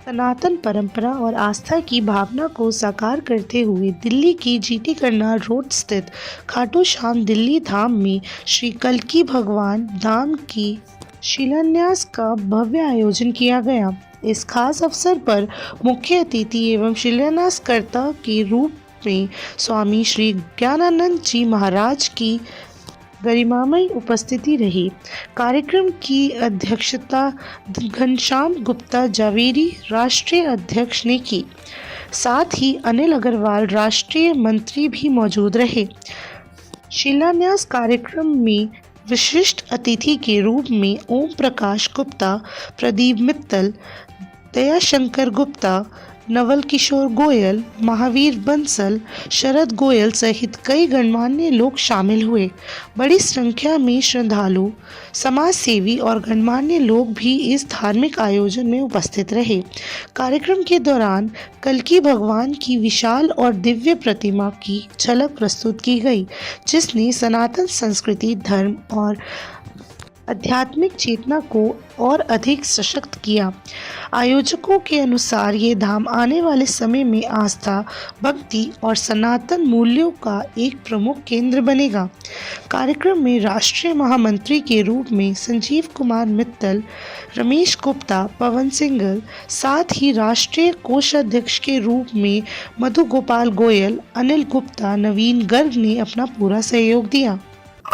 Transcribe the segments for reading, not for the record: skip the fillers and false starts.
सनातन परंपरा और आस्था की भावना को साकार करते हुए दिल्ली की जीटी करनाल रोड स्थित खाटू श्याम दिल्ली धाम में श्री कल्की भगवान धाम की शिलान्यास का भव्य आयोजन किया गया। इस खास अवसर पर मुख्य अतिथि एवं शिलान्यासकर्ता के रूप में स्वामी श्री ज्ञानानंद जी महाराज की गरिमामयी उपस्थिति रही। कार्यक्रम की अध्यक्षता घनश्याम गुप्ता जावेरी राष्ट्रीय अध्यक्ष ने की। साथ ही अनिल अग्रवाल राष्ट्रीय मंत्री भी मौजूद रहे। शिलान्यास कार्यक्रम में विशिष्ट अतिथि के रूप में ओम प्रकाश गुप्ता, प्रदीप मित्तल, दयाशंकर गुप्ता, नवल किशोर गोयल, महावीर बंसल, शरद गोयल सहित कई गणमान्य लोग शामिल हुए। बड़ी संख्या में श्रद्धालु, समाज सेवी और गणमान्य लोग भी इस धार्मिक आयोजन में उपस्थित रहे। कार्यक्रम के दौरान कल्की भगवान की विशाल और दिव्य प्रतिमा की झलक प्रस्तुत की गई, जिसने सनातन संस्कृति, धर्म और आध्यात्मिक चेतना को और अधिक सशक्त किया। आयोजकों के अनुसार ये धाम आने वाले समय में आस्था, भक्ति और सनातन मूल्यों का एक प्रमुख केंद्र बनेगा। कार्यक्रम में राष्ट्रीय महामंत्री के रूप में संजीव कुमार मित्तल, रमेश गुप्ता, पवन सिंघल, साथ ही राष्ट्रीय कोषाध्यक्ष के रूप में मधु गोपाल गोयल, अनिल गुप्ता, नवीन गर्ग ने अपना पूरा सहयोग दिया।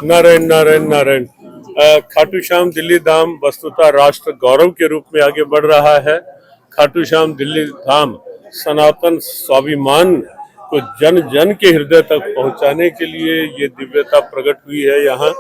नारायण नारायण नारायण। खाटू श्याम दिल्ली धाम वस्तुतः राष्ट्र गौरव के रूप में आगे बढ़ रहा है। खाटू श्याम दिल्ली धाम सनातन स्वाभिमान को जन जन के हृदय तक पहुंचाने के लिए ये दिव्यता प्रकट हुई है। यहाँ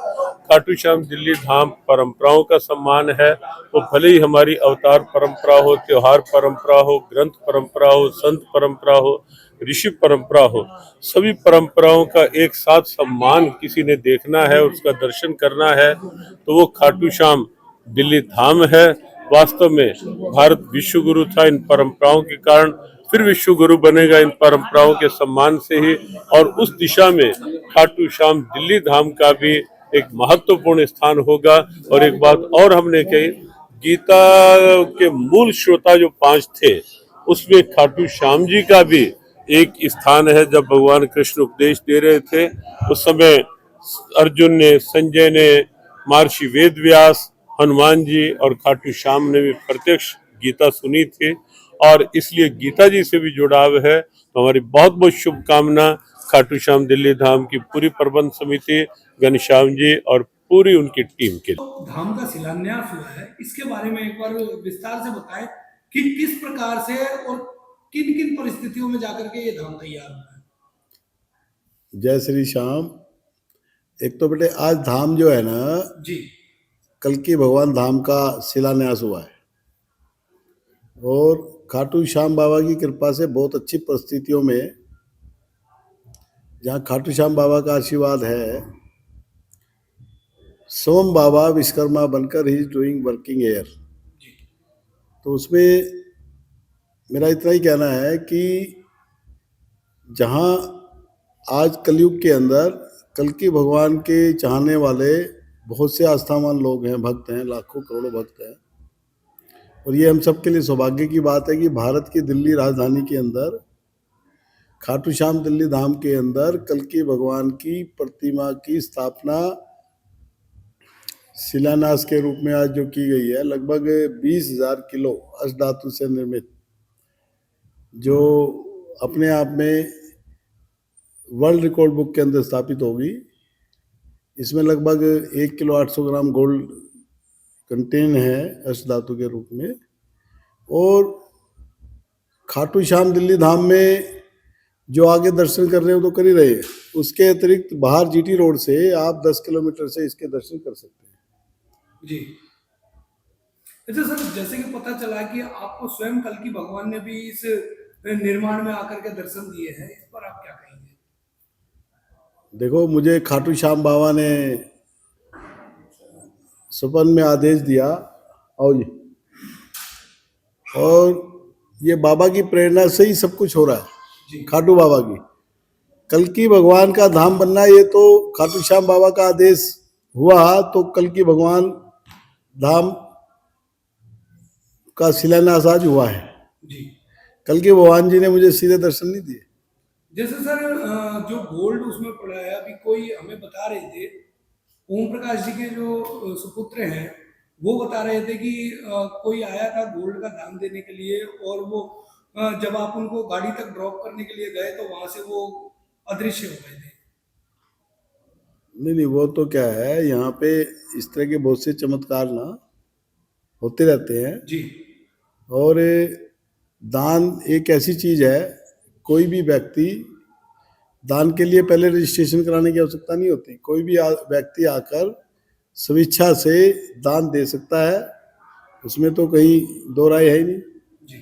खाटू श्याम दिल्ली धाम परंपराओं का सम्मान है। वो भले ही हमारी अवतार परंपरा हो, त्योहार परंपरा हो, ग्रंथ परंपरा हो, संत परंपरा हो, ऋषि परंपरा हो, सभी परंपराओं का एक साथ सम्मान किसी ने देखना है, उसका दर्शन करना है, तो वो खाटू श्याम दिल्ली धाम है। वास्तव में भारत विश्व गुरु था इन परंपराओं के कारण, फिर विश्व गुरु बनेगा इन परंपराओं के सम्मान से ही। और उस दिशा में खाटू श्याम दिल्ली धाम का भी एक महत्वपूर्ण स्थान होगा। और एक बात और हमने कही, गीता के मूल श्रोता जो 5 थे, उसमें खाटू श्याम जी का भी एक स्थान है। जब भगवान कृष्ण उपदेश दे रहे थे, उस समय अर्जुन ने, संजय ने, महर्षि वेद व्यास, हनुमान जी और खाटू श्याम ने भी प्रत्यक्ष गीता सुनी थी, और इसलिए गीता जी से भी जुड़ाव है। तो हमारी बहुत बहुत शुभकामना खाटू श्याम दिल्ली धाम की पूरी प्रबंध समिति, घनश्याम जी और पूरी उनकी टीम के लिए। धाम का शिलान्यास हुआ है, इसके बारे में एक बार विस्तार से बताएं कि किस प्रकार से और किन किन परिस्थितियों में जाकर के ये धाम तैयार हुआ है। जय श्री श्याम। एक तो बेटे आज धाम जो है ना जी, कल्की भगवान धाम का शिलान्यास हुआ है, और खाटू श्याम बाबा की कृपा से बहुत अच्छी परिस्थितियों में, जहाँ खाटू श्याम बाबा का आशीर्वाद है, सोम बाबा विश्वकर्मा बनकर he is doing working air. तो उसमें मेरा इतना ही कहना है कि जहाँ आज कलयुग के अंदर कल्की भगवान के चाहने वाले बहुत से आस्थावान लोग हैं, भक्त हैं, लाखों करोड़ों भक्त हैं, और ये हम सब के लिए सौभाग्य की बात है कि भारत की दिल्ली राजधानी के अंदर खाटू श्याम दिल्ली धाम के अंदर कल्की भगवान की प्रतिमा की स्थापना शिलान्यास के रूप में आज जो की गई है, लगभग 20,000 किलो अष्टधातु से निर्मित, जो अपने आप में वर्ल्ड रिकॉर्ड बुक के अंदर स्थापित होगी। इसमें लगभग 1 किलो 800 ग्राम गोल्ड कंटेन है अष्टधातु के रूप में। और खाटू श्याम दिल्ली धाम में जो आगे दर्शन कर रहे हो तो कर ही रहे हैं, उसके अतिरिक्त बाहर जीटी रोड से आप 10 किलोमीटर से इसके दर्शन कर सकते हैं। जी, अच्छा सर, जैसे कि पता चला कि आपको स्वयं कल्की भगवान ने भी इस निर्माण में आकर के दर्शन दिए हैं, इस पर आप क्या कहेंगे? देखो, मुझे खाटू श्याम बाबा ने सपन में आदेश दिया, आओ जी, और ये बाबा की प्रेरणा से ही सब कुछ हो रहा है। खाटू बाबा की कल्की भगवान का धाम बनना, ये तो खाटू श्याम बाबा का आदेश हुआ तो कल्की भगवान धाम का शिलान्यास आज हुआ है। जी। कल के भगवान जी ने मुझे सीधे दर्शन नहीं दिए। जैसे सर जो गोल्ड उसमें पड़ा है, अभी कोई हमें बता रहे थे, ओम प्रकाश जी के जो सुपुत्र हैं, वो बता रहे थे कि कोई आया था गोल्ड का दान देने के लिए, और वो जब आप उनको गाड़ी तक ड्रॉप करने के लिए गए तो वहां से वो अदृश्य हो गए थे। नहीं नहीं, वो तो क्या है, यहाँ पे इस तरह के बहुत से चमत्कार ना होते रहते हैं। जी। और दान एक ऐसी चीज है, कोई भी व्यक्ति दान के लिए पहले रजिस्ट्रेशन कराने की आवश्यकता नहीं होती। कोई भी व्यक्ति आकर स्वेच्छा से दान दे सकता है, उसमें तो कहीं दो राय है ही नहीं। जी।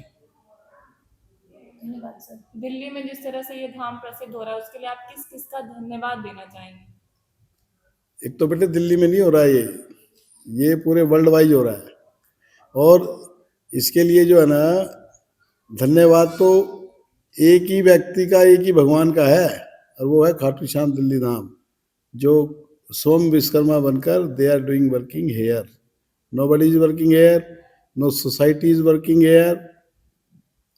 धन्यवाद सर। दिल्ली में जिस तरह से ये धाम प्रसिद्ध हो रहा है, उसके लिए आप किस किस का धन्यवाद देना चाहेंगे? एक तो बेटे दिल्ली में नहीं हो रहा है, ये पूरे वर्ल्ड वाइड हो रहा है। और इसके लिए जो है ना, धन्यवाद तो एक ही व्यक्ति का, एक ही भगवान का है, और वो है खाटू श्याम दिल्ली धाम, जो सोम विश्वकर्मा बनकर they are doing working here. Nobody is working here, no society is working here,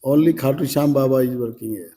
only Khatu Shyam Baba is working hair.